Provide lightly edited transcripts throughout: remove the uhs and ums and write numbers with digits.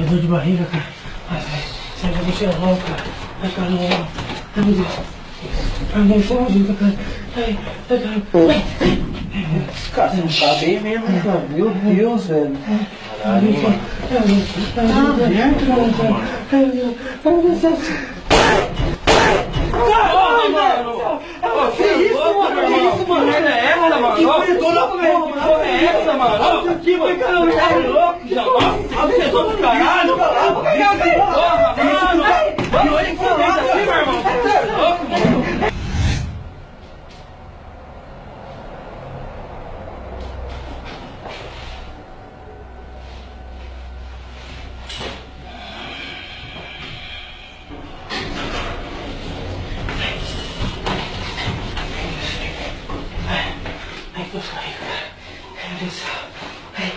dor de barriga, cara. Ai, sai pra você logo, cara. Ai, cara, não. Ai, meu Deus. Ai, meu Deus, ajuda, cara. Ai, cara. Cara, você não tá bem mesmo, cara. Meu Deus, velho. Caralho, mano. Que isso, mano? Que isso, mano? Que merda é essa, mano? Que porra é essa, mano? Que caralho, tá louco, já? Nossa, você é do caralho. Porra, mano. E olha que você fez aqui, meu irmão. Você é louco, mano. Ai, tô saindo, cara. Ai, meu Deus do céu. Ai,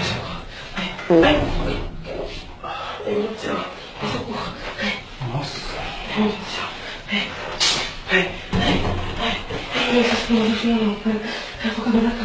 socorro. Ai, meu Deus do céu. Ai, socorro. Ai, nossa. Ai, meu Deus do céu. Ai, meu Deus do céu. Ai, foca na cara.